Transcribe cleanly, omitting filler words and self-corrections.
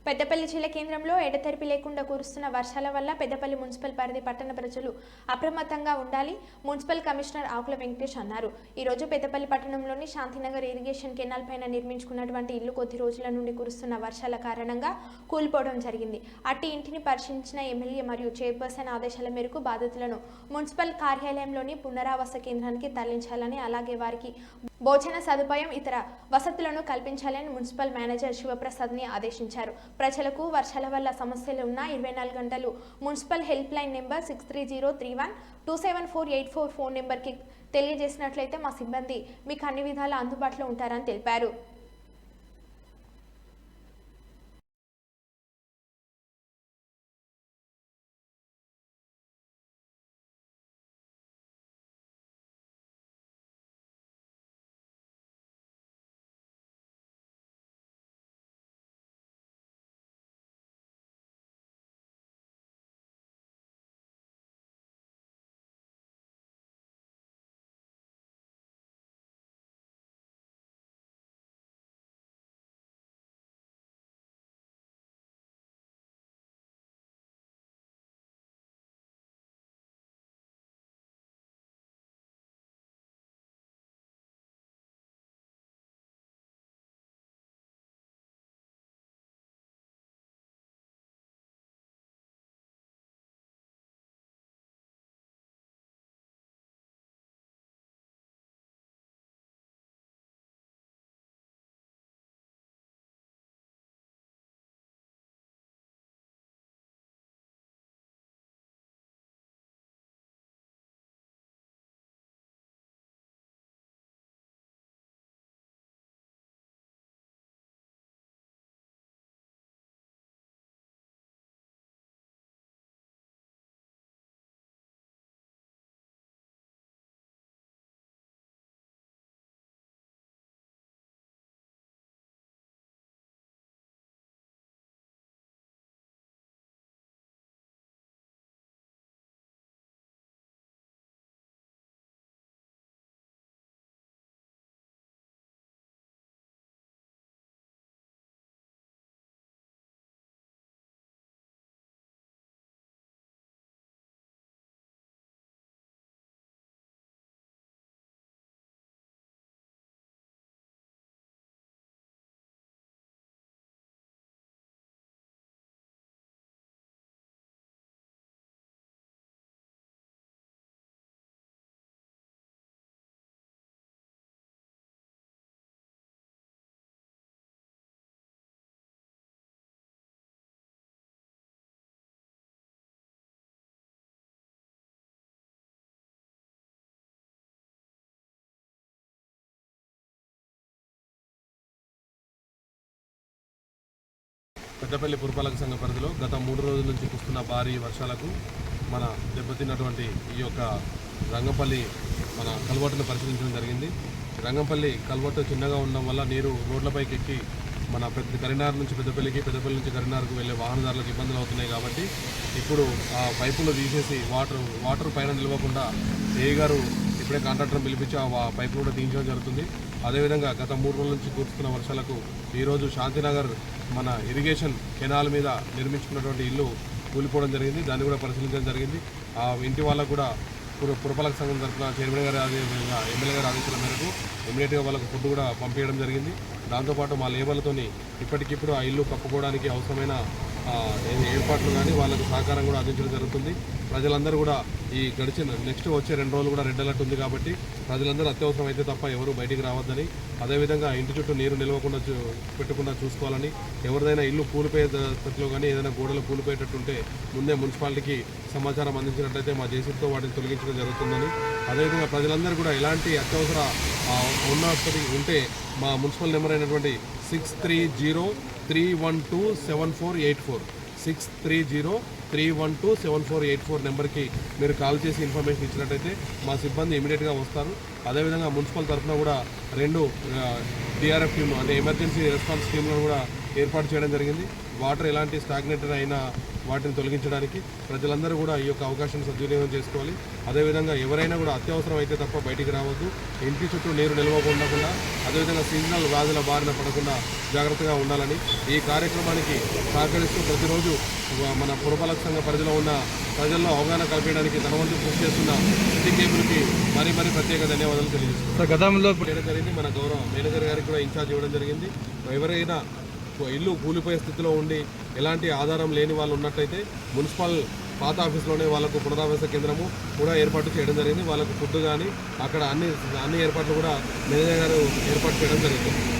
పెద్దపల్లి జిల్లా కేంద్రంలో ఎడతెరిపి లేకుండా కురుస్తున్న వర్షాల వల్ల పెద్దపల్లి మున్సిపల్ పరిధి పట్టణ ప్రజలు అప్రమత్తంగా ఉండాలి మున్సిపల్ కమిషనర్ ఆకుల వెంకటేష్ అన్నారు. ఈ రోజు పెద్దపల్లి పట్టణంలోని శాంతినగర్ ఇరిగేషన్ కెనాల్ పైన నిర్మించుకున్నటువంటి ఇల్లు కొద్ది రోజుల నుండి కురుస్తున్న వర్షాల కారణంగా కూలిపోవడం జరిగింది. అట్టి ఇంటిని పరిశీలించిన ఎమ్మెల్యే మరియు చైర్పర్సన్ ఆదేశాల మేరకు బాధితులను మున్సిపల్ కార్యాలయంలోని పునరావాస కేంద్రానికి తరలించాలని, అలాగే వారికి భోజన సదుపాయం ఇతర వసతులను కల్పించాలని మున్సిపల్ మేనేజర్ శివప్రసాద్ని ఆదేశించారు. ప్రజలకు వర్షాల వల్ల సమస్యలు ఉన్న 24 గంటలు municipal help line number 6303127484 phone నెంబర్కి తెలియజేసినట్లయితే మా సిబ్బంది మీకు అన్ని విధాలా అందుబాటులో ఉంటారని తెలిపారు. పెద్దపల్లి పురపాలక సంఘ పరిధిలో గత 3 రోజుల నుంచి కురుస్తున్న భారీ వర్షాలకు మన దెబ్బతిన్నటువంటి ఈ యొక్క రంగంపల్లి మన కల్వర్టును పరిశీలించడం జరిగింది. రంగంపల్లి కల్వర్టు చిన్నగా ఉండడం వల్ల నీరు రోడ్లపైకి ఎక్కి మన కరీంనగర్ నుంచి పెద్దపల్లికి, పెద్దపల్లి నుంచి కరీంనగర్కు వెళ్ళే వాహనదారులకు ఇబ్బందులు అవుతున్నాయి. కాబట్టి ఇప్పుడు ఆ పైపులు తీసేసి వాటర్ పైన నిలవకుండా ఏ గారు ఇప్పుడే కాంట్రాక్టర్ని పిలిపించి ఆ పైపులు కూడా తీయించడం జరుగుతుంది. అదేవిధంగా గత 3 రోజుల నుంచి కురుస్తున్న వర్షాలకు ఈరోజు శాంతినగర్ మన ఇరిగేషన్ కెనాల్ మీద నిర్మించుకున్నటువంటి ఇల్లు కూలిపోవడం జరిగింది. దాన్ని కూడా పరిశీలించడం జరిగింది. ఆ ఇంటి వాళ్ళకు కూడా పురపాలక సంఘం తరఫున చైర్మన్ గారి ఆదేశంగా ఎమ్మెల్యే గారి ఆదేశాల మేరకు ఇమీడియట్గా వాళ్ళకు ఫుడ్ కూడా పంపించడం జరిగింది. దాంతోపాటు మా లేబర్లతోని ఇప్పటికిప్పుడు ఆ ఇల్లు కప్పుకోవడానికి అవసరమైన ఏర్పాట్లు కానీ వాళ్ళకు సహకారం కూడా అందించడం జరుగుతుంది. ప్రజలందరూ కూడా ఈ నెక్స్ట్ వచ్చే 2 రోజులు కూడా రెడ్ అలర్ట్ ఉంది కాబట్టి ప్రజలందరూ అత్యవసరం అయితే తప్ప ఎవరు బయటికి రావద్దని, అదేవిధంగా ఇంటి చుట్టూ నీరు నిలవకుండా పెట్టకుండా చూసుకోవాలని, ఎవరిదైనా ఇల్లు కూలిపోయే స్థితిలో కానీ ఏదైనా గోడలు కూలిపోయేటట్టుంటే ముందే మున్సిపాలిటీకి సమాచారం అందించినట్లయితే మా జేసీబీతో వాటిని తొలగించడం జరుగుతుందని, అదేవిధంగా ప్రజలందరూ కూడా ఎలాంటి అత్యవసర ఉన్నప్పటికీ ఉంటే మా మున్సిపల్ నెంబర్ అయినటువంటి 6303127484 6303127484 నెంబర్కి మీరు కాల్ చేసి ఇన్ఫర్మేషన్ ఇచ్చినట్టయితే మా సిబ్బంది ఇమీడియట్గా వస్తారు. అదేవిధంగా మున్సిపల్ తరఫున కూడా 2 DRF టీమ్ అంటే ఎమర్జెన్సీ రెస్పాన్స్ టీమ్లను కూడా ఏర్పాటు చేయడం జరిగింది. వాటర్ ఎలాంటి స్టాగ్నేటెడ్ అయినా వాటిని తొలగించడానికి ప్రజలందరూ కూడా ఈ యొక్క అవకాశాన్ని సద్వినియోగం చేసుకోవాలి. అదేవిధంగా ఎవరైనా కూడా అత్యవసరం అయితే తప్ప బయటికి రావద్దు. ఇంటి చుట్టూ నీరు నిల్వకుండా, అదేవిధంగా సీజనల్ వ్యాధుల బారిన పడకుండా జాగ్రత్తగా ఉండాలని ఈ కార్యక్రమానికి సహకరిస్తూ ప్రతిరోజు మన పురపాలక సంఘ పరిధిలో ఉన్న ప్రజల్లో అవగాహన కల్పించడానికి తన వంతు కృషి చేస్తున్న సిటీ కేబుల్కి మరీ ప్రత్యేక ధన్యవాదాలు తెలియజేస్తున్నాం. గతంలో చేయడం జరిగింది. మన గౌరవ మేనేజర్ గారికి కూడా ఇన్ఛార్జ్ ఇవ్వడం జరిగింది. ఎవరైనా ఇల్లు కూలిపోయే స్థితిలో ఉండి ఎలాంటి ఆధారం లేని వాళ్ళు ఉన్నట్లయితే మున్సిపల్ పాత ఆఫీస్లోనే వాళ్ళకు పునరావాస కేంద్రము కూడా ఏర్పాటు చేయడం జరిగింది. వాళ్ళకు ఫుడ్ కానీ అక్కడ అన్ని ఏర్పాట్లు కూడా మేనేజర్ గారు ఏర్పాటు చేయడం జరిగింది.